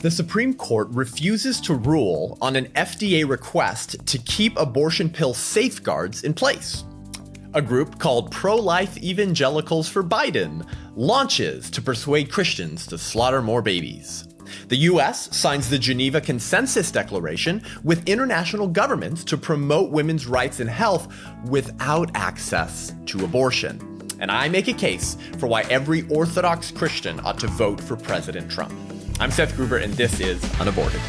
The Supreme Court refuses to rule on an FDA request to keep abortion pill safeguards in place. A group called ProLife Evangelicals For Biden launches to persuade Christians to slaughter more babies. The US signs the Geneva Consensus Declaration with international governments to promote women's rights and health without access to abortion. And I make a case for why every Orthodox Christian ought to vote for President Trump. I'm Seth Gruber, and this is UnAborted.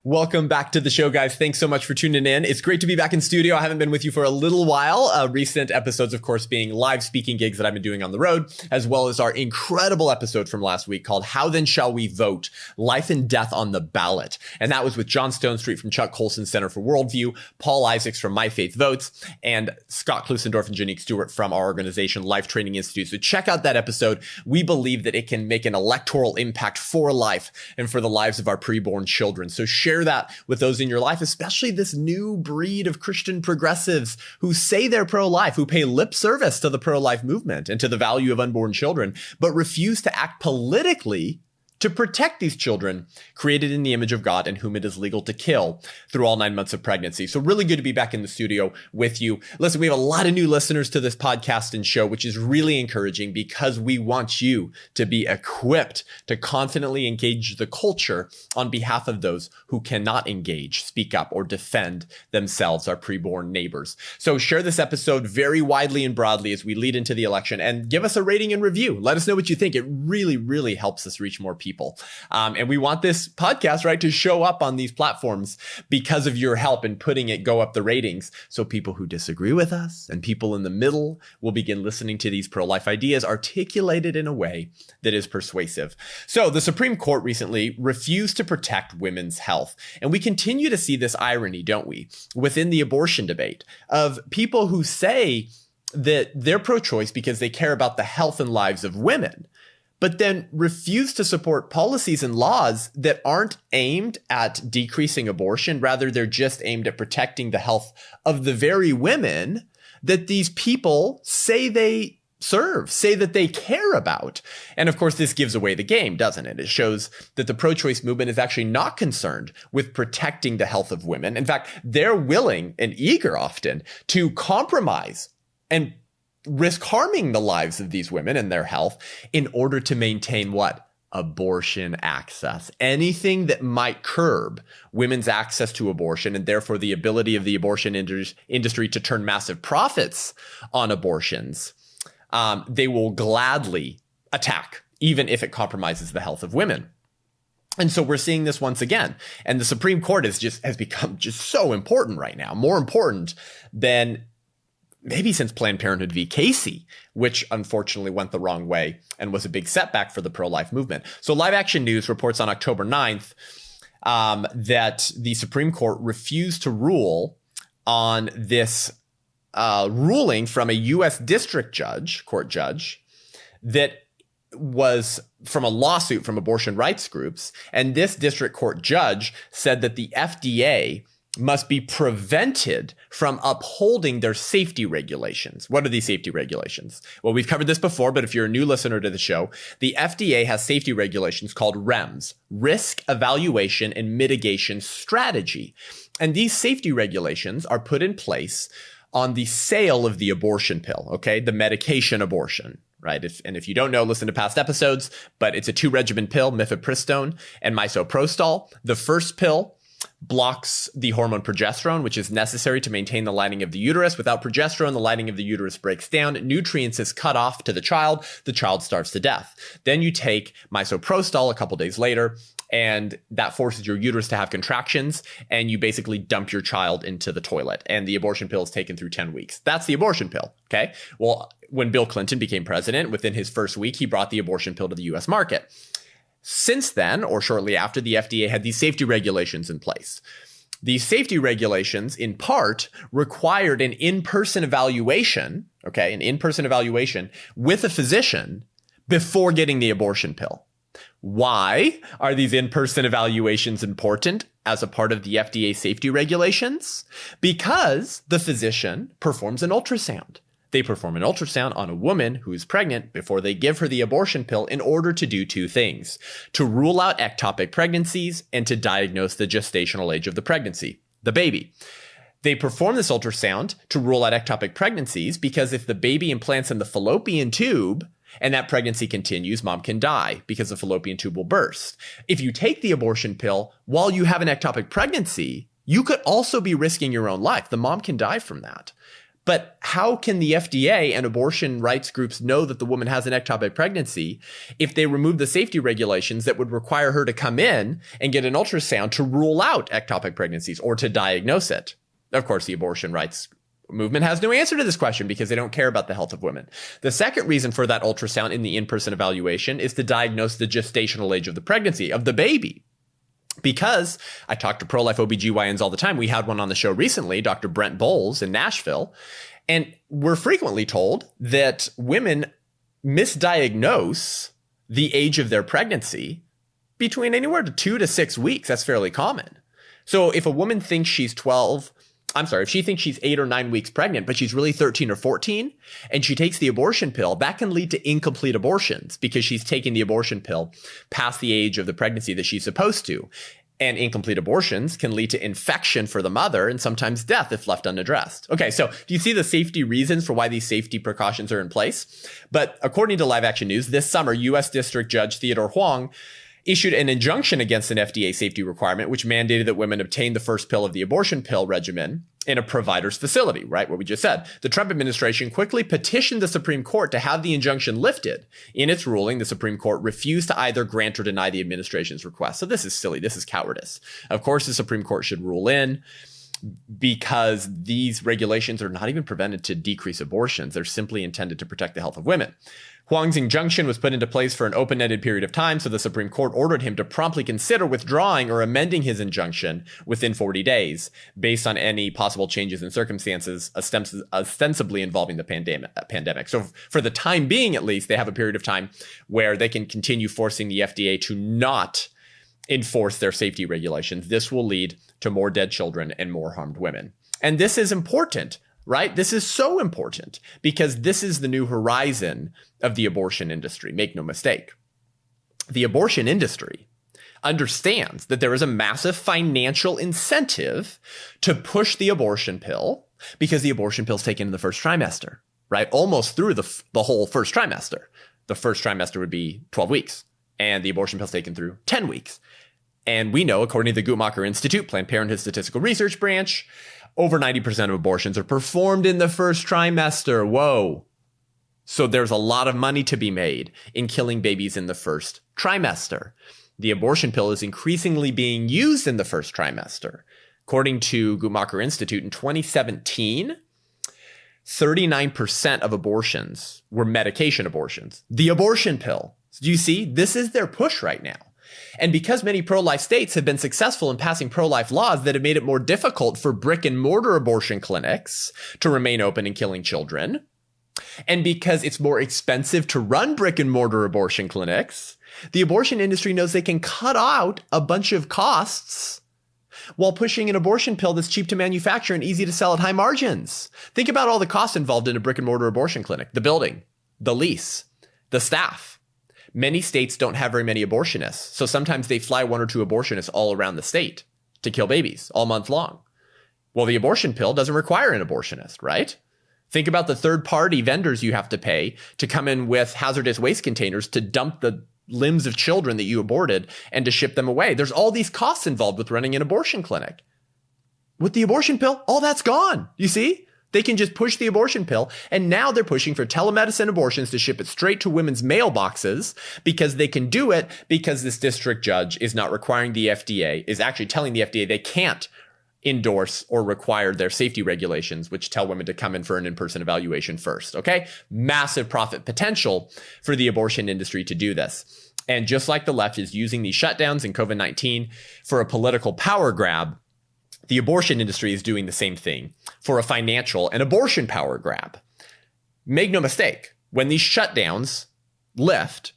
Welcome back to the show, guys. Thanks so much for tuning in. It's great to be back in studio. I haven't been with you for a little while. Recent episodes, of course, being live speaking gigs that I've been doing on the road, as well as our incredible episode from last week called How Then Shall We Vote? Life and Death on the Ballot. And that was with John Stonestreet from Chuck Colson's Center for Worldview, Paul Isaacs from My Faith Votes, and Scott Klusendorf and Janique Stewart from our organization, Life Training Institute. So check out that episode. We believe that it can make an electoral impact for life and for the lives of our preborn children. So share that with those in your life, especially this new breed of Christian progressives who say they're pro-life, who pay lip service to the pro-life movement and to the value of unborn children, but refuse to act politically to protect these children created in the image of God and whom it is legal to kill through all 9 months of pregnancy. So really good to be back in the studio with you. Listen, we have a lot of new listeners to this podcast and show, which is really encouraging because we want you to be equipped to confidently engage the culture on behalf of those who cannot engage, speak up, or defend themselves, our preborn neighbors. So share this episode very widely and broadly as we lead into the election, and give us a rating and review. Let us know what you think. It really, really helps us reach more people. And we want this podcast, right, to show up on these platforms because of your help in putting it go up the ratings. So people who disagree with us and people in the middle will begin listening to these pro-life ideas articulated in a way that is persuasive. So the Supreme Court recently refused to protect women's health. And we continue to see this irony, don't we, within the abortion debate of people who say that they're pro-choice because they care about the health and lives of women, but then refuse to support policies and laws that aren't aimed at decreasing abortion. Rather, they're just aimed at protecting the health of the very women that these people say they serve, say that they care about. And of course, this gives away the game, doesn't it? It shows that the pro-choice movement is actually not concerned with protecting the health of women. In fact, they're willing and eager often to compromise and risk harming the lives of these women and their health in order to maintain what? Abortion access. Anything that might curb women's access to abortion and therefore the ability of the abortion industry to turn massive profits on abortions, they will gladly attack, even if it compromises the health of women. And so we're seeing this once again. And the Supreme Court has become just so important right now, more important than maybe since Planned Parenthood v. Casey, which unfortunately went the wrong way and was a big setback for the pro-life movement. So Live Action News reports on October 9th that the Supreme Court refused to rule on this ruling from a U.S. court judge, that was from a lawsuit from abortion rights groups. And this district court judge said that the FDA must be prevented from upholding their safety regulations. What are these safety regulations? Well, we've covered this before, but if you're a new listener to the show, the FDA has safety regulations called REMS, Risk Evaluation and Mitigation Strategy. And these safety regulations are put in place on the sale of the abortion pill, okay? The medication abortion, right? If you don't know, listen to past episodes, but it's a 2-regimen pill, mifepristone and misoprostol. The first pill blocks the hormone progesterone, which is necessary to maintain the lining of the uterus. Without progesterone, the lining of the uterus breaks down, nutrients is cut off to the child starves to death. Then you take misoprostol a couple days later, and that forces your uterus to have contractions, and you basically dump your child into the toilet, and the abortion pill is taken through 10 weeks. That's the abortion pill, okay? Well, when Bill Clinton became president, within his first week, he brought the abortion pill to the US market. Since then, or shortly after, the FDA had these safety regulations in place. These safety regulations, in part, required an in-person evaluation, with a physician before getting the abortion pill. Why are these in-person evaluations important as a part of the FDA safety regulations? Because the physician performs an ultrasound. They perform an ultrasound on a woman who is pregnant before they give her the abortion pill in order to do two things: to rule out ectopic pregnancies and to diagnose the gestational age of the pregnancy, the baby. They perform this ultrasound to rule out ectopic pregnancies because if the baby implants in the fallopian tube and that pregnancy continues, mom can die because the fallopian tube will burst. If you take the abortion pill while you have an ectopic pregnancy, you could also be risking your own life. The mom can die from that. But how can the FDA and abortion rights groups know that the woman has an ectopic pregnancy if they remove the safety regulations that would require her to come in and get an ultrasound to rule out ectopic pregnancies or to diagnose it? Of course, the abortion rights movement has no answer to this question because they don't care about the health of women. The second reason for that ultrasound in the in-person evaluation is to diagnose the gestational age of the pregnancy, of the baby. Because I talk to pro-life OBGYNs all the time. We had one on the show recently, Dr. Brent Bowles in Nashville. And we're frequently told that women misdiagnose the age of their pregnancy between anywhere to 2 to 6 weeks. That's fairly common. So if a woman thinks she's if she thinks she's 8 or 9 weeks pregnant, but she's really 13 or 14, and she takes the abortion pill, that can lead to incomplete abortions because she's taking the abortion pill past the age of the pregnancy that she's supposed to. And incomplete abortions can lead to infection for the mother and sometimes death if left unaddressed. Okay, so do you see the safety reasons for why these safety precautions are in place? But according to Live Action News, this summer, U.S. District Judge Theodore Huang issued an injunction against an FDA safety requirement, which mandated that women obtain the first pill of the abortion pill regimen in a provider's facility, right? What we just said. The Trump administration quickly petitioned the Supreme Court to have the injunction lifted. In its ruling, the Supreme Court refused to either grant or deny the administration's request. So this is silly. This is cowardice. Of course, the Supreme Court should rule in because these regulations are not even prevented to decrease abortions. They're simply intended to protect the health of women. Huang's injunction was put into place for an open-ended period of time, so the Supreme Court ordered him to promptly consider withdrawing or amending his injunction within 40 days, based on any possible changes in circumstances ostensibly involving the pandemic. So for the time being, at least, they have a period of time where they can continue forcing the FDA to not enforce their safety regulations. This will lead to more dead children and more harmed women. And this is important, right? This is so important because this is the new horizon of the abortion industry. Make no mistake. The abortion industry understands that there is a massive financial incentive to push the abortion pill because the abortion pill is taken in the first trimester, right? Almost through the whole first trimester. The first trimester would be 12 weeks and the abortion pill is taken through 10 weeks. And we know, according to the Guttmacher Institute, Planned Parenthood Statistical Research Branch, over 90% of abortions are performed in the first trimester. Whoa. So there's a lot of money to be made in killing babies in the first trimester. The abortion pill is increasingly being used in the first trimester. According to Guttmacher Institute, in 2017, 39% of abortions were medication abortions. The abortion pill. Do you see? This is their push right now. And because many pro-life states have been successful in passing pro-life laws that have made it more difficult for brick and mortar abortion clinics to remain open and killing children, and because it's more expensive to run brick and mortar abortion clinics, the abortion industry knows they can cut out a bunch of costs while pushing an abortion pill that's cheap to manufacture and easy to sell at high margins. Think about all the costs involved in a brick and mortar abortion clinic: the building, the lease, the staff. Many states don't have very many abortionists, so sometimes they fly 1 or 2 abortionists all around the state to kill babies all month long. Well, the abortion pill doesn't require an abortionist, right? Think about the third-party vendors you have to pay to come in with hazardous waste containers to dump the limbs of children that you aborted and to ship them away. There's all these costs involved with running an abortion clinic. With the abortion pill, all that's gone. You see? They can just push the abortion pill, and now they're pushing for telemedicine abortions to ship it straight to women's mailboxes because they can do it because this district judge is not requiring the FDA, is actually telling the FDA they can't endorse or require their safety regulations, which tell women to come in for an in-person evaluation first, okay? Massive profit potential for the abortion industry to do this. And just like the left is using these shutdowns and COVID-19 for a political power grab, the abortion industry is doing the same thing for a financial and abortion power grab. Make no mistake, when these shutdowns lift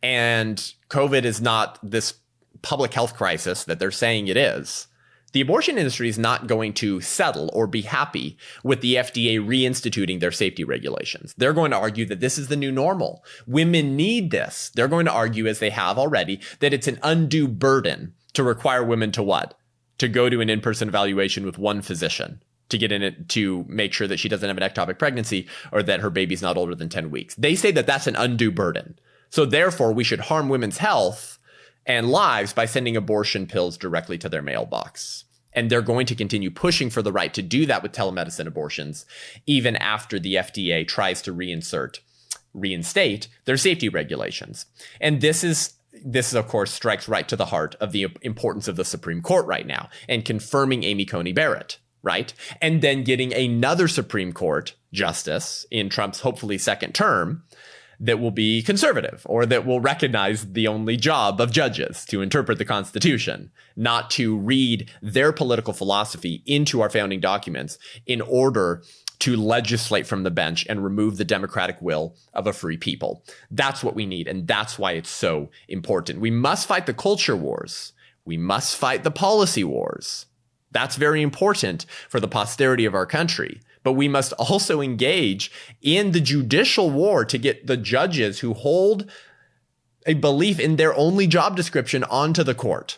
and COVID is not this public health crisis that they're saying it is, the abortion industry is not going to settle or be happy with the FDA reinstituting their safety regulations. They're going to argue that this is the new normal. Women need this. They're going to argue, as they have already, that it's an undue burden to require women to what? To go to an in-person evaluation with one physician to get in it to make sure that she doesn't have an ectopic pregnancy or that her baby's not older than 10 weeks. They say that that's an undue burden. So therefore, we should harm women's health and lives by sending abortion pills directly to their mailbox. And they're going to continue pushing for the right to do that with telemedicine abortions, even after the FDA tries to reinstate their safety regulations. And this is, of course, strikes right to the heart of the importance of the Supreme Court right now and confirming Amy Coney Barrett, right? And then getting another Supreme Court justice in Trump's hopefully second term that will be conservative or that will recognize the only job of judges to interpret the Constitution, not to read their political philosophy into our founding documents in order to legislate from the bench and remove the democratic will of a free people. That's what we need. And that's why it's so important. We must fight the culture wars. We must fight the policy wars. That's very important for the posterity of our country. But we must also engage in the judicial war to get the judges who hold a belief in their only job description onto the court,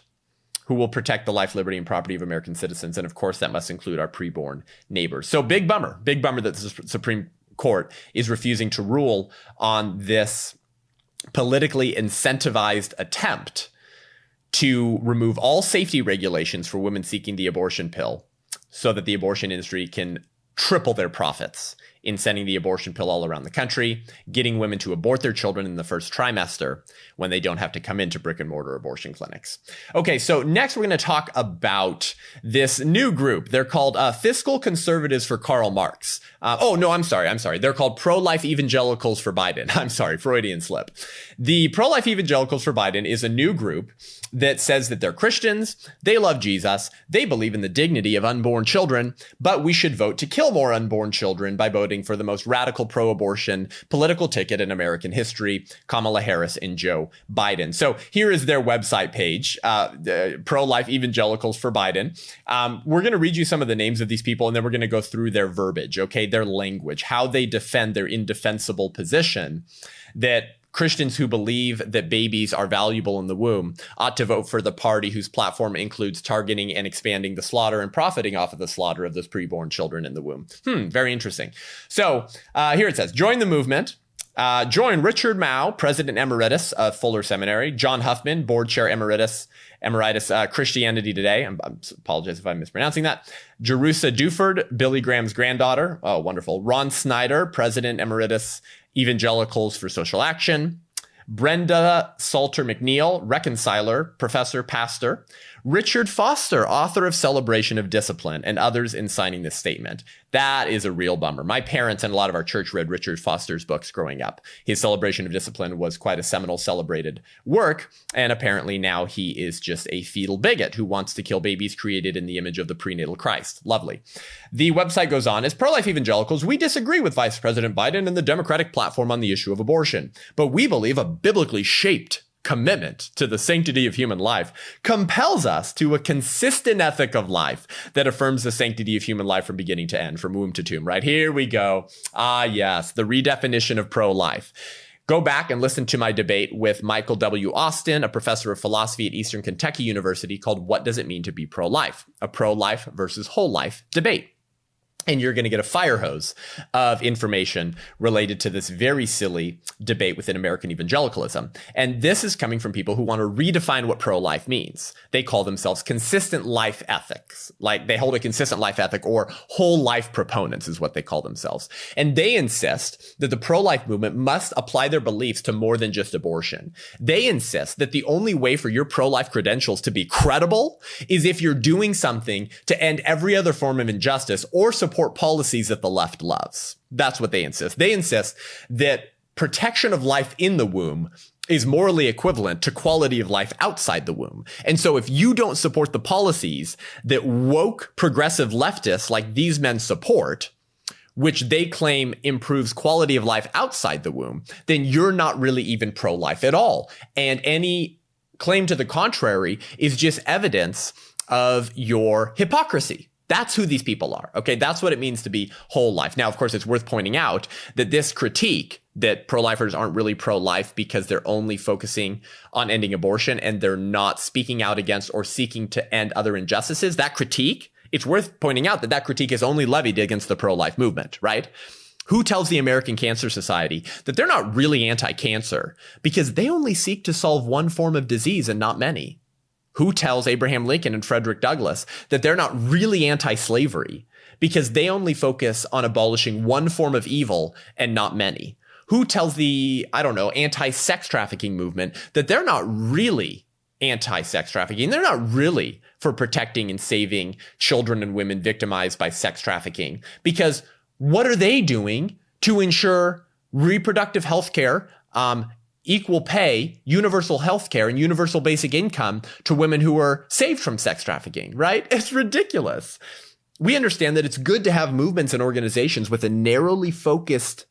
who will protect the life, liberty, and property of American citizens. And of course, that must include our preborn neighbors. So big bummer that the Supreme Court is refusing to rule on this politically incentivized attempt to remove all safety regulations for women seeking the abortion pill so that the abortion industry can triple their profits in sending the abortion pill all around the country, getting women to abort their children in the first trimester when they don't have to come into brick and mortar abortion clinics. Okay, so next we're going to talk about this new group. They're called Fiscal Conservatives for Karl Marx. I'm sorry. They're called Pro-Life Evangelicals for Biden. I'm sorry, Freudian slip. The Pro-Life Evangelicals for Biden is a new group that says that they're Christians, they love Jesus, they believe in the dignity of unborn children, but we should vote to kill more unborn children by voting for the most radical pro-abortion political ticket in American history, Kamala Harris and Joe Biden. So here is their website page, Pro-Life Evangelicals for Biden. We're going to read you some of the names of these people, and then we're going to go through their verbiage, okay, their language, how they defend their indefensible position that Christians who believe that babies are valuable in the womb ought to vote for the party whose platform includes targeting and expanding the slaughter and profiting off of the slaughter of those preborn children in the womb. Very interesting. So here it says, join the movement. Join Richard Mao, President Emeritus of Fuller Seminary, John Huffman, Board Chair Emeritus Christianity Today. I apologize if I'm mispronouncing that. Jerusha Duford, Billy Graham's granddaughter. Oh, wonderful. Ron Snyder, President Emeritus Evangelicals for Social Action. Brenda Salter McNeil, reconciler, professor, pastor. Richard Foster, author of Celebration of Discipline, and others in signing this statement. That is a real bummer. My parents and a lot of our church read Richard Foster's books growing up. His Celebration of Discipline was quite a seminal, celebrated work, and apparently now he is just a fetal bigot who wants to kill babies created in the image of the prenatal Christ. Lovely. The website goes on, as Pro-Life Evangelicals, we disagree with Vice President Biden and the Democratic platform on the issue of abortion, but we believe a biblically shaped commitment to the sanctity of human life compels us to a consistent ethic of life that affirms the sanctity of human life from beginning to end, from womb to tomb. Right, here we go. Ah, yes, the redefinition of pro-life. Go back and listen to my debate with Michael W. Austin, a professor of philosophy at Eastern Kentucky University, called What Does It Mean to Be Pro-Life? A pro-life versus whole life debate. And you're going to get a fire hose of information related to this very silly debate within American evangelicalism. And this is coming from people who want to redefine what pro-life means. They call themselves consistent life ethics. Like they hold a consistent life ethic, or whole life proponents is what they call themselves. And they insist that the pro-life movement must apply their beliefs to more than just abortion. They insist that the only way for your pro-life credentials to be credible is if you're doing something to end every other form of injustice or support policies that the left loves. That's what they insist. They insist that protection of life in the womb is morally equivalent to quality of life outside the womb. And so if you don't support the policies that woke progressive leftists like these men support, which they claim improves quality of life outside the womb, then you're not really even pro-life at all. And any claim to the contrary is just evidence of your hypocrisy. That's who these people are. Okay, that's what it means to be whole life. Now, of course, it's worth pointing out that this critique that pro-lifers aren't really pro-life because they're only focusing on ending abortion and they're not speaking out against or seeking to end other injustices, that critique, it's worth pointing out that that critique is only levied against the pro-life movement, right? Who tells the American Cancer Society that they're not really anti-cancer because they only seek to solve one form of disease and not many? Who tells Abraham Lincoln and Frederick Douglass that they're not really anti-slavery because they only focus on abolishing one form of evil and not many? Who tells the, anti-sex trafficking movement that they're not really anti-sex trafficking? They're not really for protecting and saving children and women victimized by sex trafficking, because what are they doing to ensure reproductive health care, equal pay, universal health care, and universal basic income to women who are saved from sex trafficking, right? It's ridiculous. We understand that it's good to have movements and organizations with a narrowly focused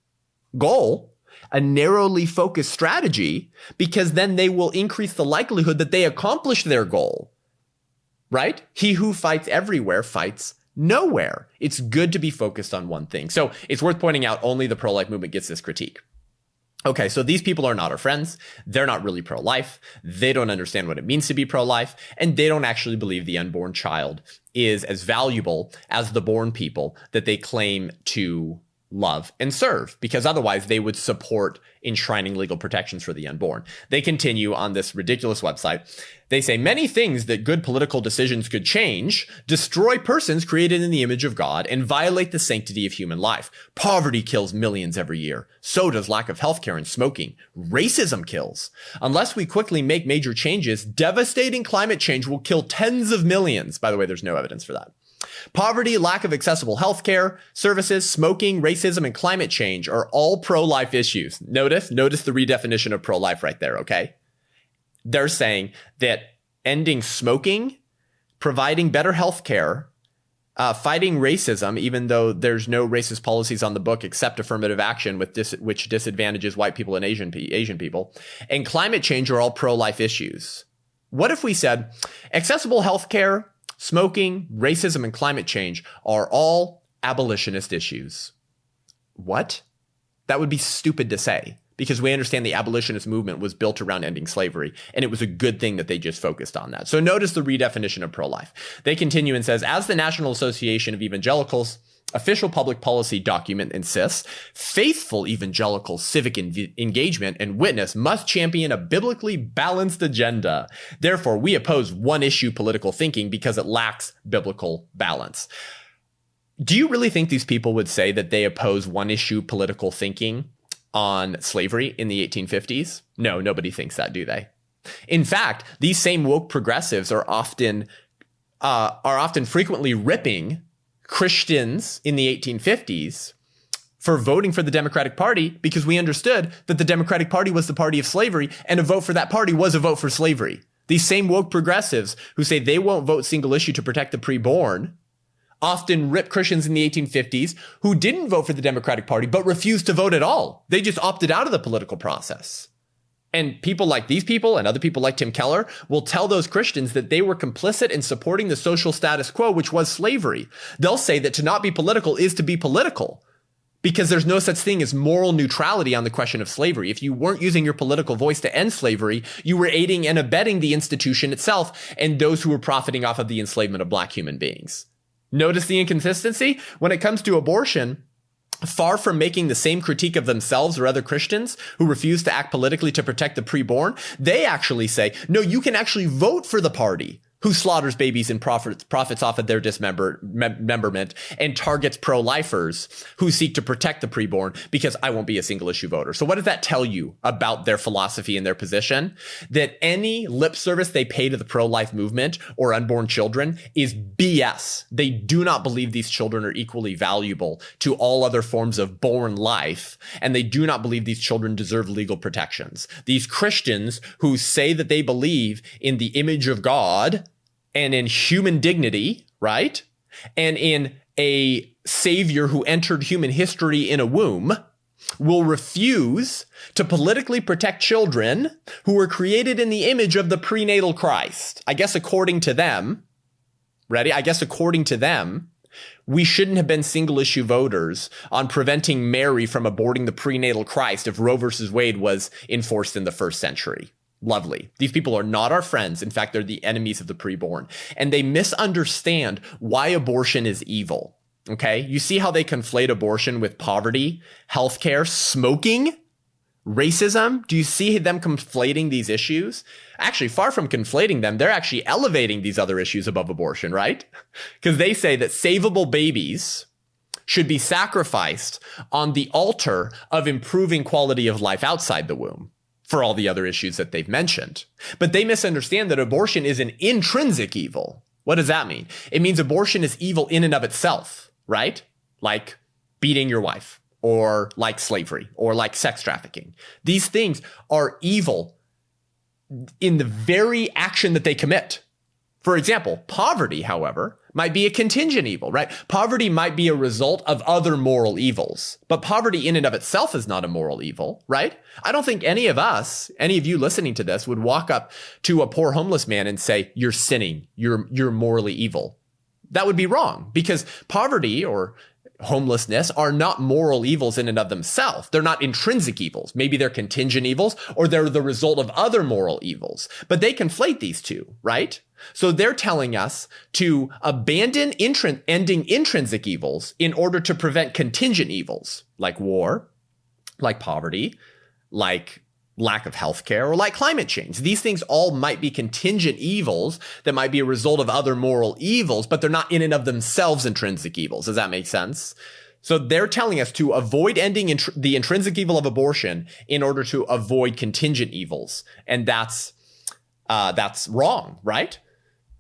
goal, a narrowly focused strategy, because then they will increase the likelihood that they accomplish their goal, right? He who fights everywhere fights nowhere. It's good to be focused on one thing. So it's worth pointing out only the pro-life movement gets this critique. Okay, so these people are not our friends. They're not really pro-life. They don't understand what it means to be pro-life, and they don't actually believe the unborn child is as valuable as the born people that they claim to love and serve, because otherwise they would support enshrining legal protections for the unborn. They continue on this ridiculous website. They say many things that good political decisions could change destroy persons created in the image of God and violate the sanctity of human life. Poverty kills millions every year. So does lack of healthcare and smoking. Racism kills. Unless we quickly make major changes, devastating climate change will kill tens of millions. By the way, there's no evidence for that. Poverty, lack of accessible healthcare services, smoking, racism, and climate change are all pro-life issues. Notice the redefinition of pro-life right there, okay? They're saying that ending smoking, providing better healthcare, fighting racism, even though there's no racist policies on the book except affirmative action which disadvantages white people and Asian people, and climate change are all pro-life issues. What if we said accessible healthcare, smoking, racism, and climate change are all abolitionist issues? What? That would be stupid to say, because we understand the abolitionist movement was built around ending slavery, and it was a good thing that they just focused on that. So notice the redefinition of pro-life. They continue and says, as the National Association of Evangelicals official public policy document insists, faithful evangelical civic engagement and witness must champion a biblically balanced agenda. Therefore, we oppose one-issue political thinking because it lacks biblical balance. Do you really think these people would say that they oppose one-issue political thinking on slavery in the 1850s? No, nobody thinks that, do they? In fact, these same woke progressives are often frequently ripping Christians in the 1850s for voting for the Democratic Party, because we understood that the Democratic Party was the party of slavery, and a vote for that party was a vote for slavery. These same woke progressives who say they won't vote single issue to protect the preborn often rip Christians in the 1850s who didn't vote for the Democratic Party but refused to vote at all. They just opted out of the political process. And people like these people and other people like Tim Keller will tell those Christians that they were complicit in supporting the social status quo, which was slavery. They'll say that to not be political is to be political, because there's no such thing as moral neutrality on the question of slavery. If you weren't using your political voice to end slavery, you were aiding and abetting the institution itself and those who were profiting off of the enslavement of black human beings. Notice the inconsistency? When it comes to abortion, far from making the same critique of themselves or other Christians who refuse to act politically to protect the preborn, they actually say, no, you can actually vote for the party who slaughters babies and profits off of their dismemberment and targets pro-lifers who seek to protect the preborn, because I won't be a single issue voter. So what does that tell you about their philosophy and their position? That any lip service they pay to the pro-life movement or unborn children is BS. They do not believe these children are equally valuable to all other forms of born life, and they do not believe these children deserve legal protections. These Christians who say that they believe in the image of God and in human dignity, right? And in a savior who entered human history in a womb will refuse to politically protect children who were created in the image of the prenatal Christ. I guess according to them, according to them, we shouldn't have been single issue voters on preventing Mary from aborting the prenatal Christ if Roe versus Wade was enforced in the first century. Lovely. These people are not our friends. In fact, they're the enemies of the preborn. And they misunderstand why abortion is evil. Okay? You see how they conflate abortion with poverty, healthcare, smoking, racism? Do you see them conflating these issues? Actually, far from conflating them, they're actually elevating these other issues above abortion, right? Because they say that savable babies should be sacrificed on the altar of improving quality of life outside the womb for all the other issues that they've mentioned. But they misunderstand that abortion is an intrinsic evil. What does that mean? It means abortion is evil in and of itself, right? Like beating your wife, or like slavery, or like sex trafficking. These things are evil in the very action that they commit. For example, poverty, however, might be a contingent evil, right? Poverty might be a result of other moral evils, but poverty in and of itself is not a moral evil, right? I don't think any of you listening to this would walk up to a poor homeless man and say, "You're sinning, you're morally evil." That would be wrong, because poverty or homelessness are not moral evils in and of themselves. They're not intrinsic evils. Maybe they're contingent evils, or they're the result of other moral evils. But they conflate these two, right? So they're telling us to abandon ending intrinsic evils in order to prevent contingent evils, like war, like poverty, like lack of healthcare, or like climate change. These things all might be contingent evils that might be a result of other moral evils, but they're not in and of themselves intrinsic evils. Does that make sense? So they're telling us to avoid ending the intrinsic evil of abortion in order to avoid contingent evils. And that's wrong, right?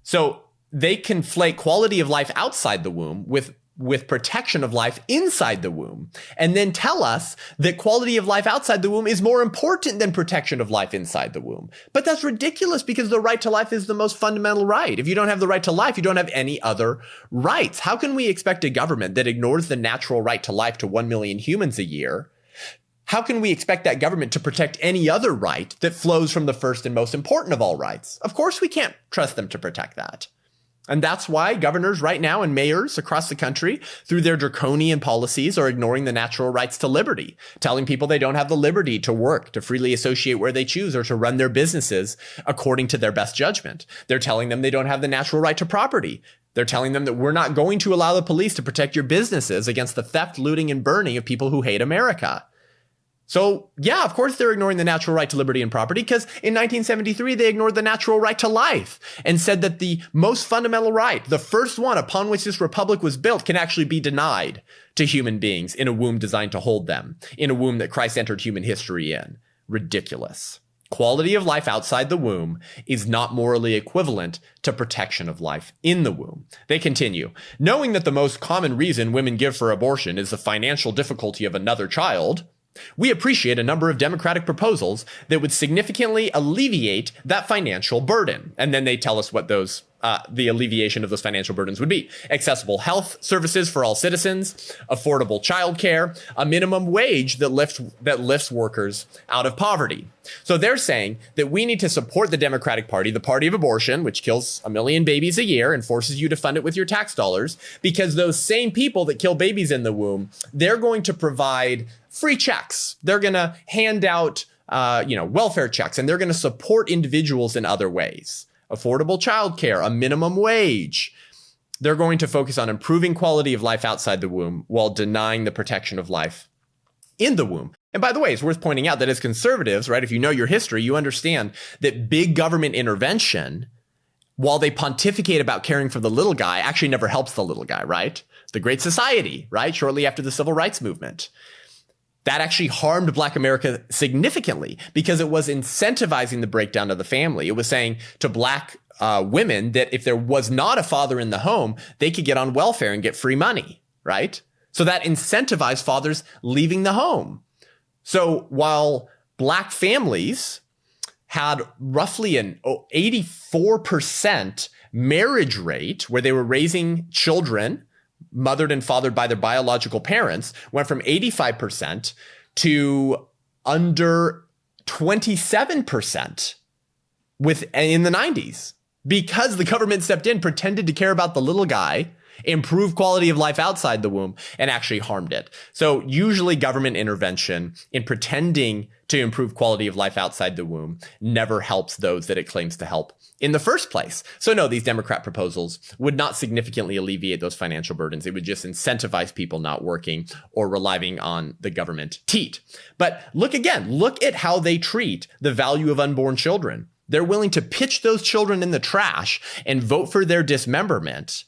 So they conflate quality of life outside the womb with protection of life inside the womb, and then tell us that quality of life outside the womb is more important than protection of life inside the womb. But that's ridiculous, because the right to life is the most fundamental right. If you don't have the right to life, you don't have any other rights. How can we expect a government that ignores the natural right to life to 1 million humans a year? How can we expect that government to protect any other right that flows from the first and most important of all rights? Of course, we can't trust them to protect that. And that's why governors right now and mayors across the country, through their draconian policies, are ignoring the natural rights to liberty, telling people they don't have the liberty to work, to freely associate where they choose, or to run their businesses according to their best judgment. They're telling them they don't have the natural right to property. They're telling them that we're not going to allow the police to protect your businesses against the theft, looting, and burning of people who hate America. So, yeah, of course they're ignoring the natural right to liberty and property, because in 1973, they ignored the natural right to life and said that the most fundamental right, the first one upon which this republic was built, can actually be denied to human beings in a womb designed to hold them, in a womb that Christ entered human history in. Ridiculous. Quality of life outside the womb is not morally equivalent to protection of life in the womb. They continue, knowing that the most common reason women give for abortion is the financial difficulty of another child, we appreciate a number of Democratic proposals that would significantly alleviate that financial burden. And then they tell us what those the alleviation of those financial burdens would be. Accessible health services for all citizens, affordable childcare, a minimum wage that lifts workers out of poverty. So they're saying that we need to support the Democratic Party, the party of abortion, which kills 1 million babies a year and forces you to fund it with your tax dollars, because those same people that kill babies in the womb, they're going to provide free checks. They're going to hand out welfare checks, and they're going to support individuals in other ways. Affordable childcare, a minimum wage. They're going to focus on improving quality of life outside the womb while denying the protection of life in the womb. And by the way, it's worth pointing out that as conservatives, right, if you know your history, you understand that big government intervention, while they pontificate about caring for the little guy, actually never helps the little guy, right? The Great Society, right, shortly after the Civil Rights Movement. That actually harmed Black America significantly, because it was incentivizing the breakdown of the family. It was saying to Black women that if there was not a father in the home, they could get on welfare and get free money, right? So that incentivized fathers leaving the home. So while Black families had roughly an 84% marriage rate where they were raising children, mothered and fathered by their biological parents went from 85% to under 27% in the 90s, because the government stepped in, pretended to care about the little guy, improved quality of life outside the womb, and actually harmed it. So usually government intervention in pretending to improve quality of life outside the womb never helps those that it claims to help in the first place. So no, these Democrat proposals would not significantly alleviate those financial burdens. It would just incentivize people not working or relying on the government teat. But look at how they treat the value of unborn children. They're willing to pitch those children in the trash and vote for their dismemberment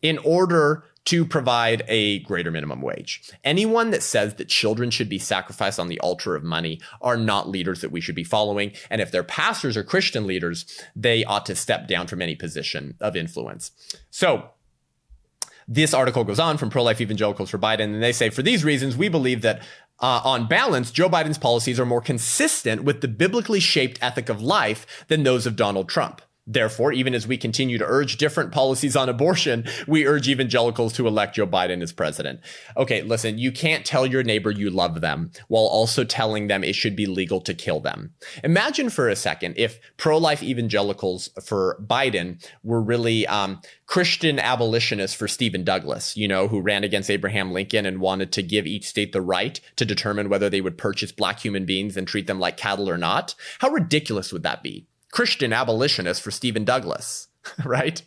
in order to provide a greater minimum wage. Anyone that says that children should be sacrificed on the altar of money are not leaders that we should be following. And if they're pastors or Christian leaders, they ought to step down from any position of influence. So this article goes on from Pro-Life Evangelicals For Biden, and they say, for these reasons, we believe that on balance, Joe Biden's policies are more consistent with the biblically shaped ethic of life than those of Donald Trump. Therefore, even as we continue to urge different policies on abortion, we urge evangelicals to elect Joe Biden as president. Okay, listen, you can't tell your neighbor you love them while also telling them it should be legal to kill them. Imagine for a second if pro-life evangelicals for Biden were really Christian abolitionists for Stephen Douglas, who ran against Abraham Lincoln and wanted to give each state the right to determine whether they would purchase black human beings and treat them like cattle or not. How ridiculous would that be? Christian abolitionists for Stephen Douglas, right?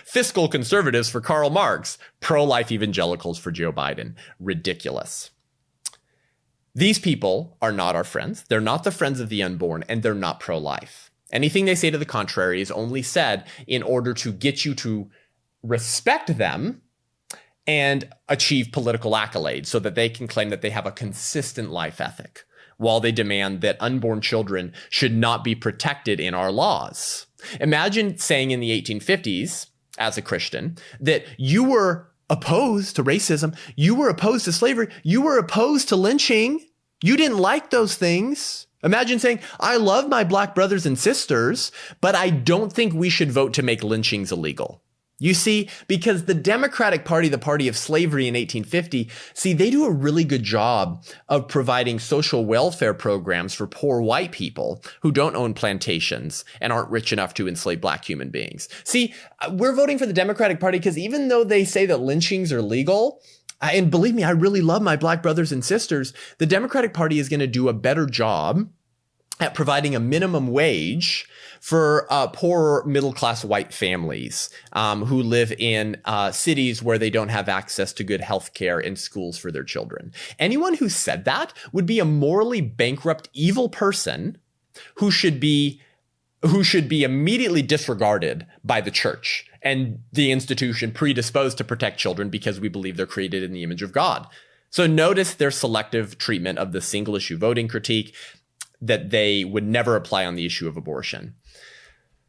Fiscal conservatives for Karl Marx, pro-life evangelicals for Joe Biden. Ridiculous. These people are not our friends. They're not the friends of the unborn, and they're not pro-life. Anything they say to the contrary is only said in order to get you to respect them and achieve political accolades so that they can claim that they have a consistent life ethic, while they demand that unborn children should not be protected in our laws. Imagine saying in the 1850s, as a Christian, that you were opposed to racism, you were opposed to slavery, you were opposed to lynching, you didn't like those things. Imagine saying, I love my black brothers and sisters, but I don't think we should vote to make lynchings illegal. You see, because the Democratic Party, the party of slavery in 1850, they do a really good job of providing social welfare programs for poor white people who don't own plantations and aren't rich enough to enslave black human beings. See, we're voting for the Democratic Party because even though they say that lynchings are legal, and believe me, I really love my black brothers and sisters, the Democratic Party is going to do a better job at providing a minimum wage for poor middle-class white families who live in cities where they don't have access to good health care and schools for their children. Anyone who said that would be a morally bankrupt, evil person who should be immediately disregarded by the church and the institution predisposed to protect children because we believe they're created in the image of God. So notice their selective treatment of the single issue voting critique that they would never apply on the issue of abortion.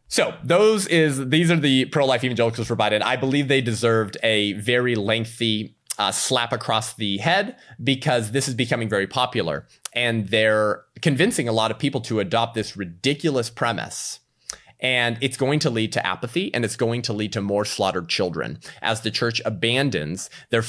So these are the pro-life evangelicals for Biden. I believe they deserved a very lengthy slap across the head because this is becoming very popular and they're convincing a lot of people to adopt this ridiculous premise. And it's going to lead to apathy and it's going to lead to more slaughtered children as the church abandons their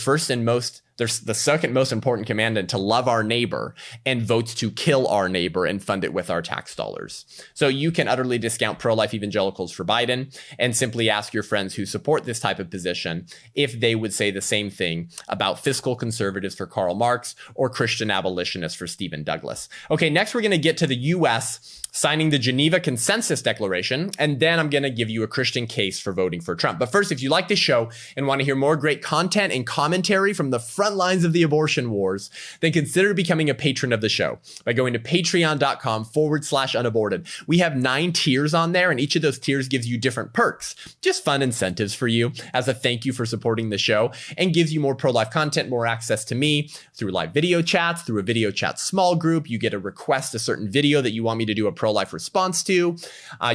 the second most important commandment to love our neighbor and votes to kill our neighbor and fund it with our tax dollars. So you can utterly discount pro-life evangelicals for Biden and simply ask your friends who support this type of position if they would say the same thing about fiscal conservatives for Karl Marx or Christian abolitionists for Stephen Douglas. Okay, next we're going to get to the U.S. signing the Geneva Consensus Declaration, and then I'm going to give you a Christian case for voting for Trump. But first, if you like this show and want to hear more great content and commentary from the front lines of the abortion wars, then consider becoming a patron of the show by going to patreon.com/unaborted. We have 9 tiers on there, and each of those tiers gives you different perks, just fun incentives for you as a thank you for supporting the show, and gives you more pro-life content, more access to me through live video chats, through a video chat small group. You get a request a certain video that you want me to do a pro-life response to.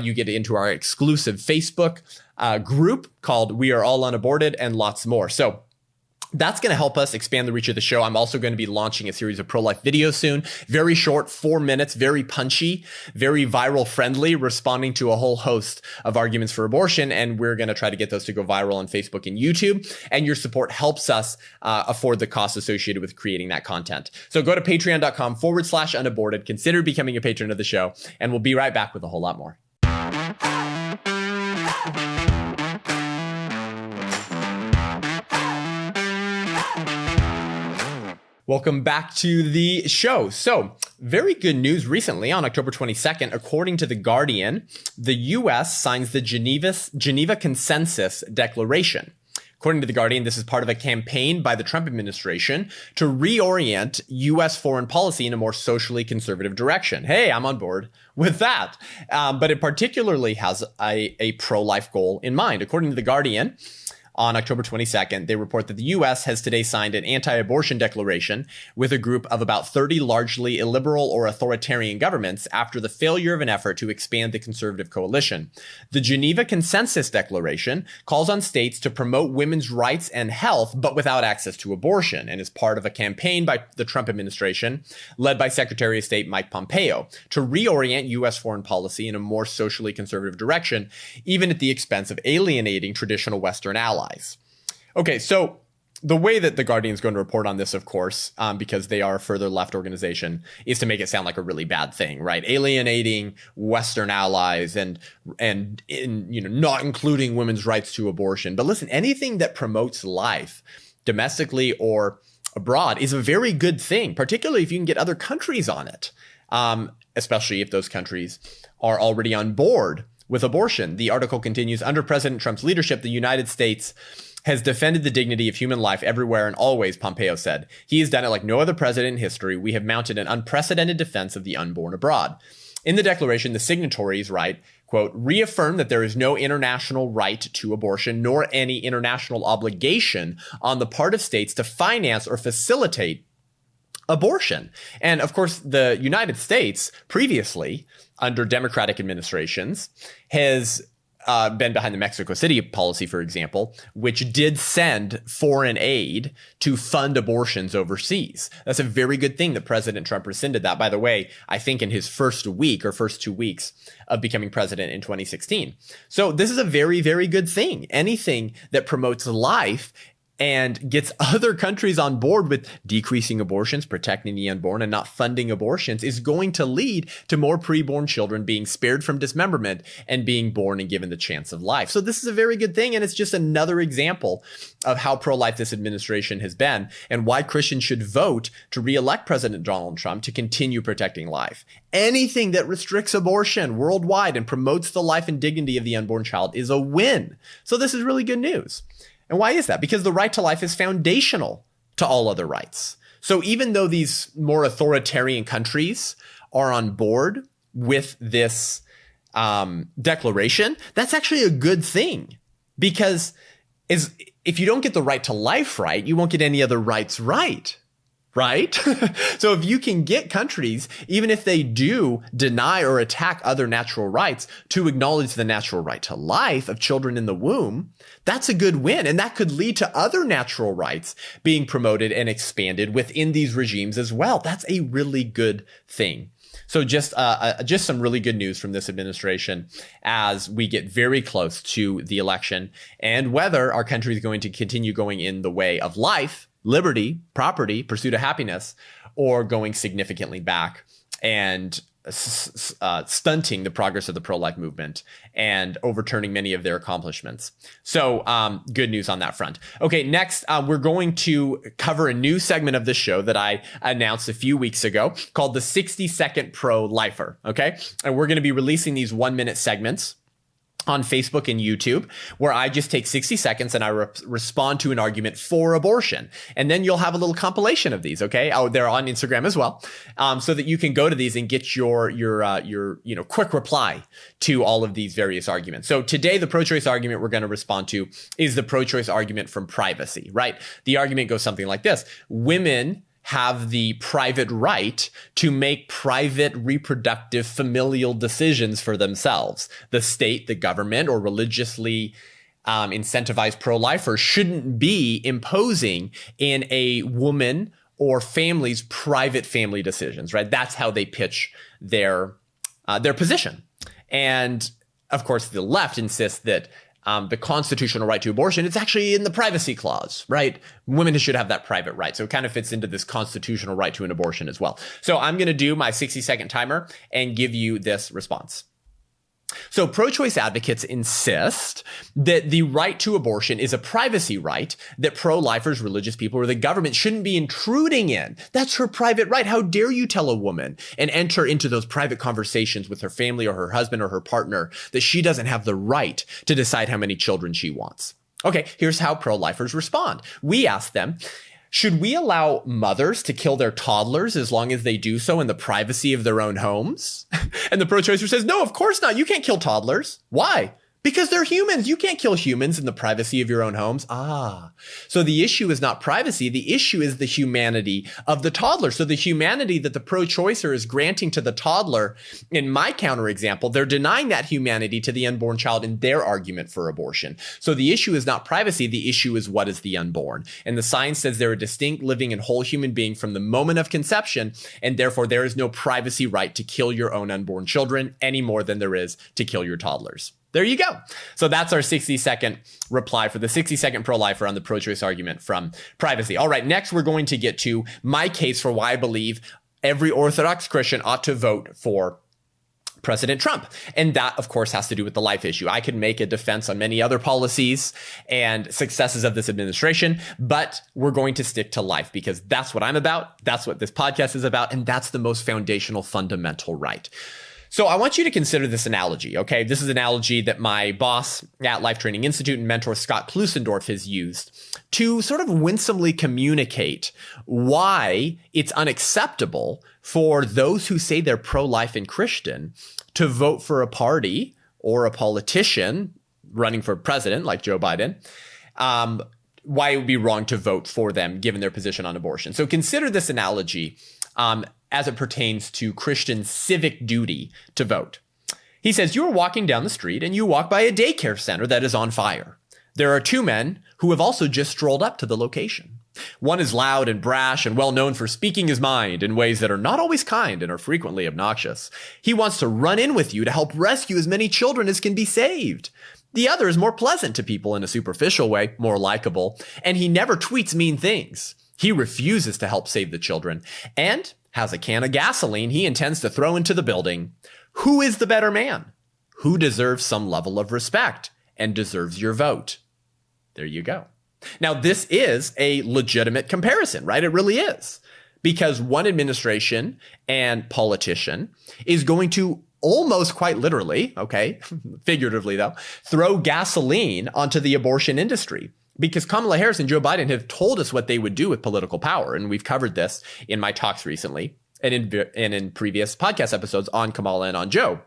You get into our exclusive Facebook group called We Are All Unaborted, and lots more. So That's going to help us expand the reach of the show. I'm also going to be launching a series of pro-life videos soon. Very short, 4 minutes, very punchy, very viral friendly, responding to a whole host of arguments for abortion. And we're going to try to get those to go viral on Facebook and YouTube. And your support helps us afford the costs associated with creating that content. So go to patreon.com/unaborted. Consider becoming a patron of the show. And we'll be right back with a whole lot more. Welcome back to the show. So, very good news recently on October 22nd. According to The Guardian, the U.S. signs the Geneva Consensus Declaration. According to The Guardian, this is part of a campaign by the Trump administration to reorient U.S. foreign policy in a more socially conservative direction. Hey, I'm on board with that. But it particularly has a pro-life goal in mind. According to The Guardian, on October 22nd, they report that the U.S. has today signed an anti-abortion declaration with a group of about 30 largely illiberal or authoritarian governments after the failure of an effort to expand the conservative coalition. The Geneva Consensus Declaration calls on states to promote women's rights and health, but without access to abortion, and is part of a campaign by the Trump administration, led by Secretary of State Mike Pompeo, to reorient U.S. foreign policy in a more socially conservative direction, even at the expense of alienating traditional Western allies. Okay, so the way that The Guardian is going to report on this, of course, because they are a further left organization, is to make it sound like a really bad thing, right? Alienating Western allies and not including women's rights to abortion. But listen, anything that promotes life domestically or abroad is a very good thing, particularly if you can get other countries on it, especially if those countries are already on board with abortion. The article continues, under President Trump's leadership, the United States has defended the dignity of human life everywhere and always, Pompeo said. He has done it like no other president in history. We have mounted an unprecedented defense of the unborn abroad. In the declaration, the signatories write, quote, reaffirm that there is no international right to abortion, nor any international obligation on the part of states to finance or facilitate abortion. And of course, the United States previously, under Democratic administrations, has been behind the Mexico City policy, for example, which did send foreign aid to fund abortions overseas. That's a very good thing that President Trump rescinded that, by the way, I think in his first 2 weeks of becoming president in 2016. So this is a very, very good thing. Anything that promotes life and gets other countries on board with decreasing abortions, protecting the unborn, and not funding abortions is going to lead to more preborn children being spared from dismemberment and being born and given the chance of life. So this is a very good thing, and it's just another example of how pro-life this administration has been and why Christians should vote to re-elect President Donald Trump to continue protecting life. Anything that restricts abortion worldwide and promotes the life and dignity of the unborn child is a win. So this is really good news. And why is that? Because the right to life is foundational to all other rights. So even though these more authoritarian countries are on board with this declaration, that's actually a good thing. Because if you don't get the right to life right, you won't get any other rights right. Right? So if you can get countries, even if they do deny or attack other natural rights, to acknowledge the natural right to life of children in the womb, that's a good win. And that could lead to other natural rights being promoted and expanded within these regimes as well. That's a really good thing. So just some really good news from this administration as we get very close to the election and whether our country is going to continue going in the way of life, liberty, property, pursuit of happiness, or going significantly back and stunting the progress of the pro-life movement and overturning many of their accomplishments. So good news on that front. Okay, next, we're going to cover a new segment of this show that I announced a few weeks ago called the 60-Second Pro-Lifer, okay? And we're going to be releasing these 1-minute segments on Facebook and YouTube, where I just take 60 seconds and I respond to an argument for abortion. And then you'll have a little compilation of these, okay? Oh, they're on Instagram as well, so that you can go to these and get your quick reply to all of these various arguments. So today, the pro-choice argument we're going to respond to is the pro-choice argument from privacy, right? The argument goes something like this: women have the private right to make private reproductive familial decisions for themselves. The state, the government, or religiously incentivized pro-lifers shouldn't be imposing in a woman or family's private family decisions, right? That's how they pitch their position. And of course, the left insists that the constitutional right to abortion, it's actually in the privacy clause, right? Women should have that private right. So it kind of fits into this constitutional right to an abortion as well. So I'm going to do my 60-second timer and give you this response. So pro-choice advocates insist that the right to abortion is a privacy right that pro-lifers, religious people, or the government shouldn't be intruding in. That's her private right. How dare you tell a woman and enter into those private conversations with her family or her husband or her partner that she doesn't have the right to decide how many children she wants? Okay, here's how pro-lifers respond. We ask them, should we allow mothers to kill their toddlers as long as they do so in the privacy of their own homes? And the pro-choicer says, no, of course not. You can't kill toddlers. Why? Because they're humans. You can't kill humans in the privacy of your own homes. So the issue is not privacy. The issue is the humanity of the toddler. So the humanity that the pro-choicer is granting to the toddler, in my counterexample, they're denying that humanity to the unborn child in their argument for abortion. So the issue is not privacy. The issue is what is the unborn. And the science says they're a distinct, living, and whole human being from the moment of conception, and therefore there is no privacy right to kill your own unborn children any more than there is to kill your toddlers. There you go. So that's our 60-second reply for the 60-second pro-lifer on the pro-choice argument from privacy. All right, next we're going to get to my case for why I believe every Orthodox Christian ought to vote for President Trump. And that, of course, has to do with the life issue. I could make a defense on many other policies and successes of this administration, but we're going to stick to life because that's what I'm about. That's what this podcast is about. And that's the most foundational, fundamental right. So I want you to consider this analogy, okay? This is an analogy that my boss at Life Training Institute and mentor Scott Klusendorf has used to sort of winsomely communicate why it's unacceptable for those who say they're pro-life and Christian to vote for a party or a politician running for president like Joe Biden, why it would be wrong to vote for them given their position on abortion. So consider this analogy as it pertains to Christian civic duty to vote. He says, you are walking down the street and you walk by a daycare center that is on fire. There are two men who have also just strolled up to the location. One is loud and brash and well known for speaking his mind in ways that are not always kind and are frequently obnoxious. He wants to run in with you to help rescue as many children as can be saved. The other is more pleasant to people in a superficial way, more likable, and he never tweets mean things. He refuses to help save the children and has a can of gasoline he intends to throw into the building. Who is the better man? Who deserves some level of respect and deserves your vote? There you go. Now, this is a legitimate comparison, right? It really is. Because one administration and politician is going to almost quite literally, okay, figuratively though, throw gasoline onto the abortion industry. Because Kamala Harris and Joe Biden have told us what they would do with political power. And we've covered this in my talks recently and in previous podcast episodes on Kamala and on Joe,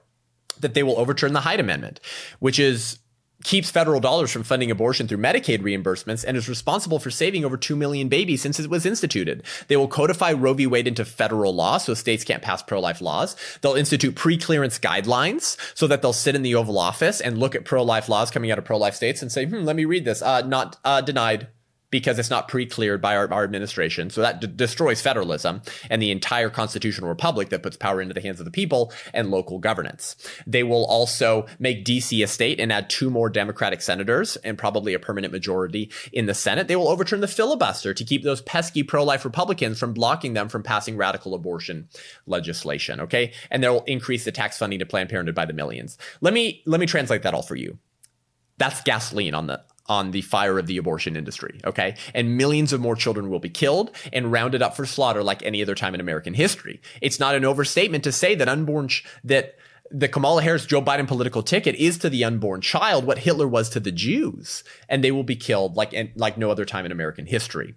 that they will overturn the Hyde Amendment, which keeps federal dollars from funding abortion through Medicaid reimbursements and is responsible for saving over 2 million babies since it was instituted. They will codify Roe v. Wade into federal law so states can't pass pro-life laws. They'll institute pre-clearance guidelines so that they'll sit in the Oval Office and look at pro-life laws coming out of pro-life states and say, let me read this. Not denied, because it's not pre-cleared by our administration. So that destroys federalism and the entire constitutional republic that puts power into the hands of the people and local governance. They will also make DC a state and add 2 more Democratic senators and probably a permanent majority in the Senate. They will overturn the filibuster to keep those pesky pro-life Republicans from blocking them from passing radical abortion legislation, okay? And they'll increase the tax funding to Planned Parenthood by the millions. Let me translate that all for you. That's gasoline on the fire of the abortion industry, okay? And millions of more children will be killed and rounded up for slaughter like any other time in American history. It's not an overstatement to say that that the Kamala Harris Joe Biden political ticket is to the unborn child what Hitler was to the Jews, and they will be killed like no other time in American history.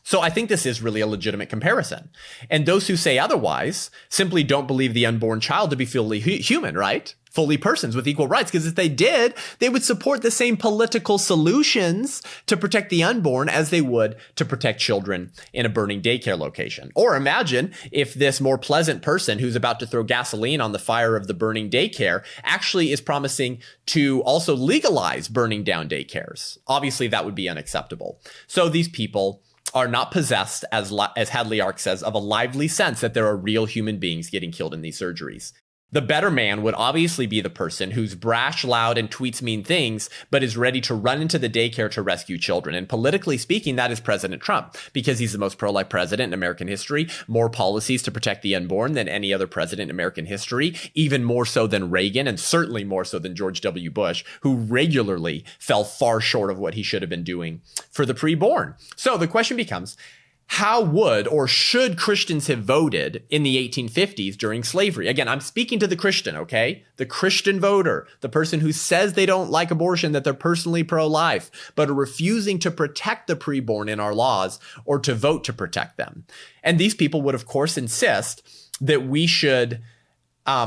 So I think this is really a legitimate comparison. And those who say otherwise simply don't believe the unborn child to be fully human, right? Fully persons with equal rights. Because if they did, they would support the same political solutions to protect the unborn as they would to protect children in a burning daycare location. Or imagine if this more pleasant person who's about to throw gasoline on the fire of the burning daycare actually is promising to also legalize burning down daycares. Obviously, that would be unacceptable. So these people are not possessed, as Hadley Ark says, of a lively sense that there are real human beings getting killed in these surgeries. The better man would obviously be the person who's brash, loud, and tweets mean things, but is ready to run into the daycare to rescue children. And politically speaking, that is President Trump, because he's the most pro-life president in American history, more policies to protect the unborn than any other president in American history, even more so than Reagan, and certainly more so than George W. Bush, who regularly fell far short of what he should have been doing for the preborn. So the question becomes, how would or should Christians have voted in the 1850s during slavery? Again, I'm speaking to the Christian, okay? The Christian voter, the person who says they don't like abortion, that they're personally pro-life, but are refusing to protect the preborn in our laws or to vote to protect them. And these people would, of course, insist that we should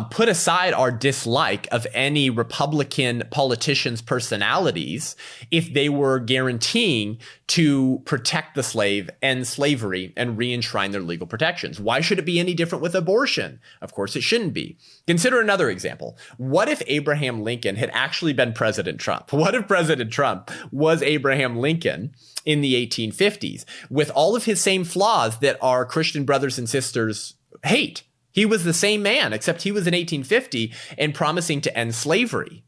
put aside our dislike of any Republican politicians' personalities if they were guaranteeing to protect the slave, end slavery, and re-enshrine their legal protections. Why should it be any different with abortion? Of course, it shouldn't be. Consider another example. What if Abraham Lincoln had actually been President Trump? What if President Trump was Abraham Lincoln in the 1850s with all of his same flaws that our Christian brothers and sisters hate? He was the same man, except he was in 1850 and promising to end slavery.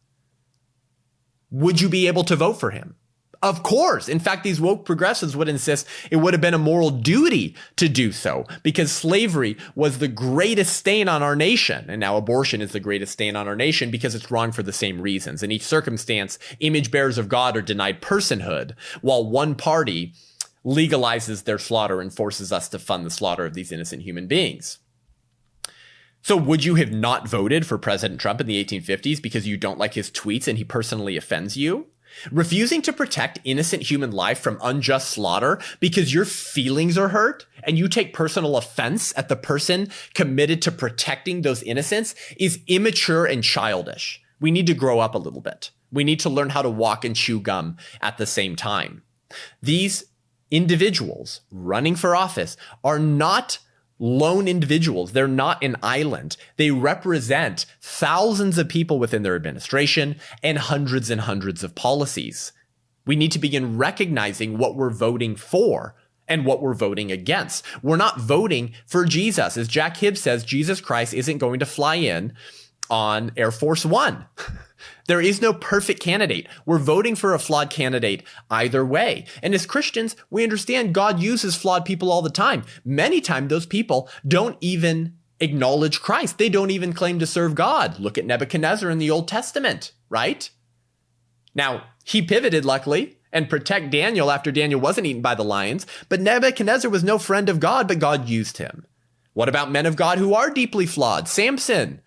Would you be able to vote for him? Of course. In fact, these woke progressives would insist it would have been a moral duty to do so because slavery was the greatest stain on our nation. And now abortion is the greatest stain on our nation because it's wrong for the same reasons. In each circumstance, image bearers of God are denied personhood, while one party legalizes their slaughter and forces us to fund the slaughter of these innocent human beings. So would you have not voted for President Trump in the 1850s because you don't like his tweets and he personally offends you? Refusing to protect innocent human life from unjust slaughter because your feelings are hurt and you take personal offense at the person committed to protecting those innocents is immature and childish. We need to grow up a little bit. We need to learn how to walk and chew gum at the same time. These individuals running for office are not lone individuals. They're not an island. They represent thousands of people within their administration and hundreds of policies. We need to begin recognizing what we're voting for and what we're voting against. We're not voting for Jesus. As Jack Hibbs says, Jesus Christ isn't going to fly in on Air Force One. There is no perfect candidate. We're voting for a flawed candidate either way. And as Christians, we understand God uses flawed people all the time. Many times those people don't even acknowledge Christ. They don't even claim to serve God. Look at Nebuchadnezzar in the Old Testament, right? Now, he pivoted, luckily, and protect Daniel after Daniel wasn't eaten by the lions. But Nebuchadnezzar was no friend of God, but God used him. What about men of God who are deeply flawed? Samson,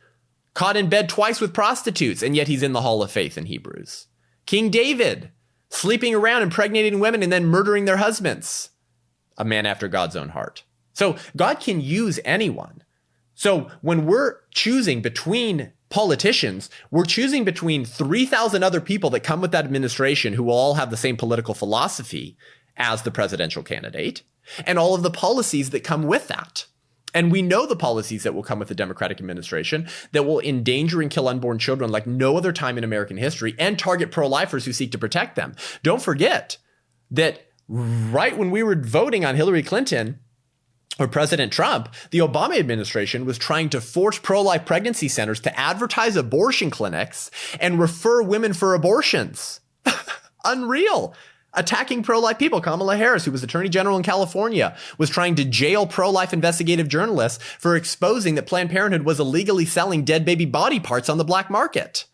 caught in bed twice with prostitutes, and yet he's in the Hall of Faith in Hebrews. King David, sleeping around, impregnating women, and then murdering their husbands. A man after God's own heart. So God can use anyone. So when we're choosing between politicians, we're choosing between 3,000 other people that come with that administration who will all have the same political philosophy as the presidential candidate, and all of the policies that come with that. And we know the policies that will come with the Democratic administration that will endanger and kill unborn children like no other time in American history and target pro-lifers who seek to protect them. Don't forget that right when we were voting on Hillary Clinton or President Trump, the Obama administration was trying to force pro-life pregnancy centers to advertise abortion clinics and refer women for abortions. Unreal. Attacking pro-life people. Kamala Harris, who was Attorney General in California, was trying to jail pro-life investigative journalists for exposing that Planned Parenthood was illegally selling dead baby body parts on the black market,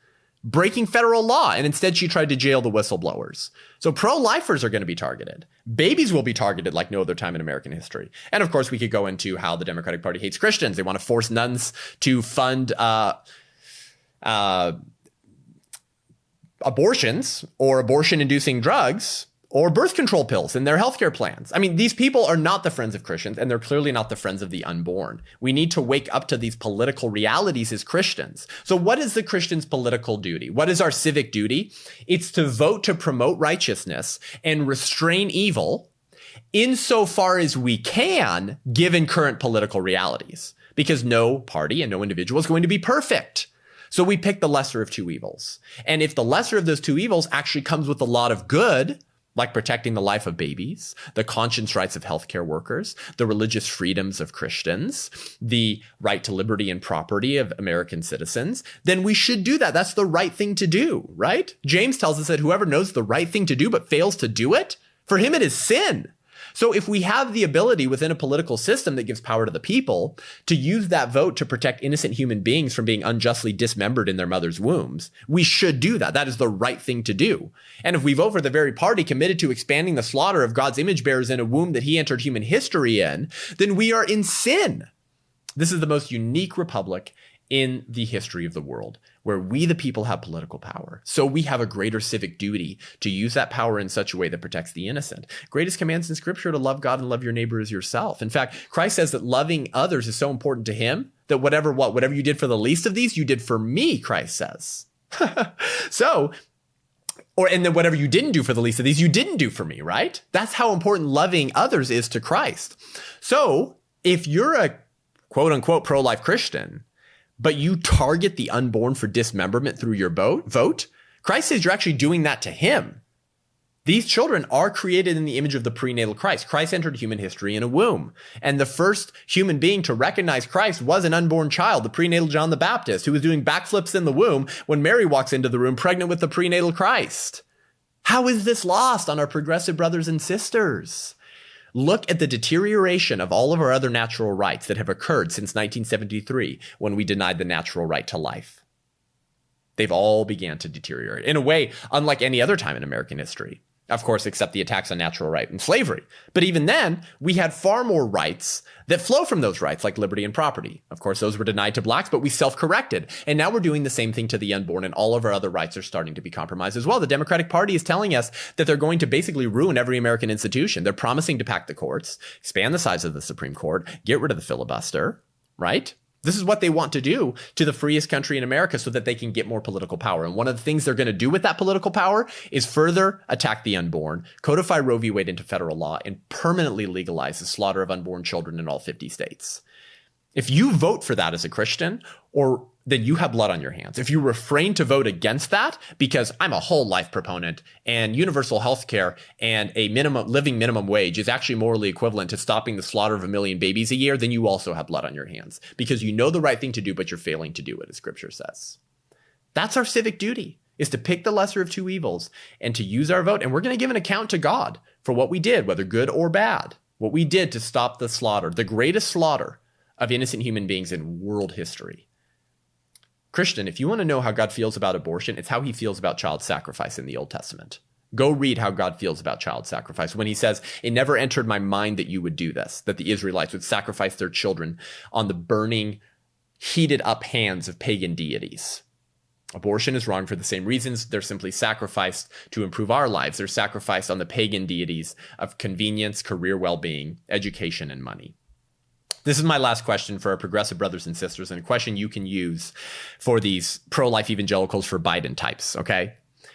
breaking federal law, and instead she tried to jail the whistleblowers. So pro-lifers are going to be targeted. Babies will be targeted like no other time in American history. And of course, we could go into how the Democratic Party hates Christians. They want to force nuns to fund abortions or abortion-inducing drugs, or birth control pills in their healthcare plans. I mean, these people are not the friends of Christians, and they're clearly not the friends of the unborn. We need to wake up to these political realities as Christians. So what is the Christian's political duty? What is our civic duty? It's to vote to promote righteousness and restrain evil insofar as we can, given current political realities, because no party and no individual is going to be perfect. So we pick the lesser of two evils. And if the lesser of those two evils actually comes with a lot of good, like protecting the life of babies, the conscience rights of healthcare workers, the religious freedoms of Christians, the right to liberty and property of American citizens, then we should do that. That's the right thing to do, right? James tells us that whoever knows the right thing to do but fails to do it, for him it is sin. So if we have the ability within a political system that gives power to the people to use that vote to protect innocent human beings from being unjustly dismembered in their mother's wombs, we should do that. That is the right thing to do. And if we vote for the very party committed to expanding the slaughter of God's image bearers in a womb that he entered human history in, then we are in sin. This is the most unique republic in the history of the world, where we, the people, have political power. So we have a greater civic duty to use that power in such a way that protects the innocent. Greatest commands in Scripture to love God and love your neighbor as yourself. In fact, Christ says that loving others is so important to him that whatever you did for the least of these, you did for me, Christ says. And then whatever you didn't do for the least of these, you didn't do for me, right? That's how important loving others is to Christ. So if you're a quote unquote pro-life Christian, but you target the unborn for dismemberment through your vote, Christ says you're actually doing that to him. These children are created in the image of the prenatal Christ. Christ entered human history in a womb. And the first human being to recognize Christ was an unborn child, the prenatal John the Baptist, who was doing backflips in the womb when Mary walks into the room pregnant with the prenatal Christ. How is this lost on our progressive brothers and sisters? Look at the deterioration of all of our other natural rights that have occurred since 1973 when we denied the natural right to life. They've all began to deteriorate in a way unlike any other time in American history. Of course, except the attacks on natural right and slavery. But even then, we had far more rights that flow from those rights, like liberty and property. Of course, those were denied to blacks, but we self-corrected. And now we're doing the same thing to the unborn, and all of our other rights are starting to be compromised as well. The Democratic Party is telling us that they're going to basically ruin every American institution. They're promising to pack the courts, expand the size of the Supreme Court, get rid of the filibuster, right? This is what they want to do to the freest country in America so that they can get more political power. And one of the things they're going to do with that political power is further attack the unborn, codify Roe v. Wade into federal law, and permanently legalize the slaughter of unborn children in all 50 states. If you vote for that as a Christian, then you have blood on your hands. If you refrain to vote against that because I'm a whole life proponent and universal health care and a living minimum wage is actually morally equivalent to stopping the slaughter of 1 million babies a year, then you also have blood on your hands because you know the right thing to do, but you're failing to do it, as Scripture says. That's our civic duty, is to pick the lesser of two evils and to use our vote. And we're going to give an account to God for what we did, whether good or bad, what we did to stop the slaughter, the greatest slaughter of innocent human beings in world history. Christian, if you want to know how God feels about abortion, it's how he feels about child sacrifice in the Old Testament. Go read how God feels about child sacrifice when he says, "It never entered my mind that you would do this," that the Israelites would sacrifice their children on the burning, heated up hands of pagan deities. Abortion is wrong for the same reasons. They're simply sacrificed to improve our lives. They're sacrificed on the pagan deities of convenience, career well-being, education, and money. This is my last question for our progressive brothers and sisters, and a question you can use for these pro-life evangelicals for Biden types, okay?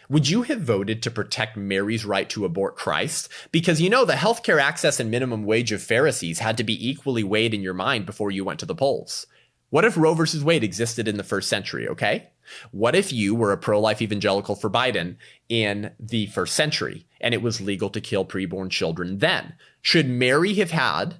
Would you have voted to protect Mary's right to abort Christ? Because the healthcare access and minimum wage of Pharisees had to be equally weighed in your mind before you went to the polls. What if Roe versus Wade existed in the first century, okay? What if you were a pro-life evangelical for Biden in the first century and it was legal to kill preborn children then? Should Mary have had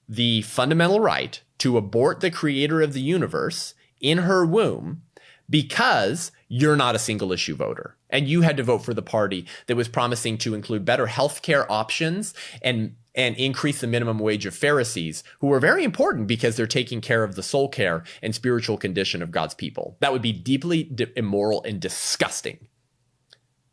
the fundamental right to abort the creator of the universe in her womb because you're not a single issue voter and you had to vote for the party that was promising to include better healthcare options and increase the minimum wage of Pharisees, who are very important because they're taking care of the soul care and spiritual condition of God's people? That would be deeply immoral and disgusting.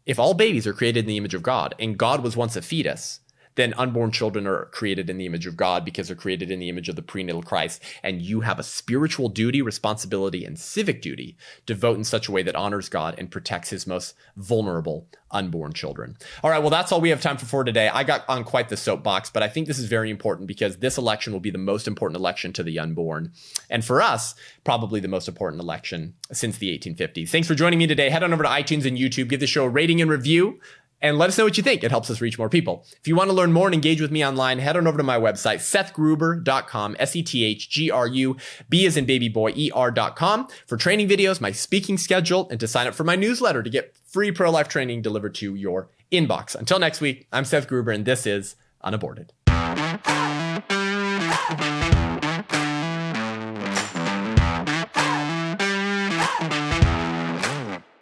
If all babies are created in the image of God and God was once a fetus, then unborn children are created in the image of God because they're created in the image of the prenatal Christ. And you have a spiritual duty, responsibility, and civic duty to vote in such a way that honors God and protects his most vulnerable unborn children. All right, well, that's all we have time for today. I got on quite the soapbox, but I think this is very important because this election will be the most important election to the unborn. And for us, probably the most important election since the 1850s. Thanks for joining me today. Head on over to iTunes and YouTube, give the show a rating and review, and let us know what you think. It helps us reach more people. If you want to learn more and engage with me online, head on over to my website, sethgruber.com, SETHGRUB as in baby boy, ER.com, for training videos, my speaking schedule, and to sign up for my newsletter to get free pro-life training delivered to your inbox. Until next week, I'm Seth Gruber, and this is UnAborted.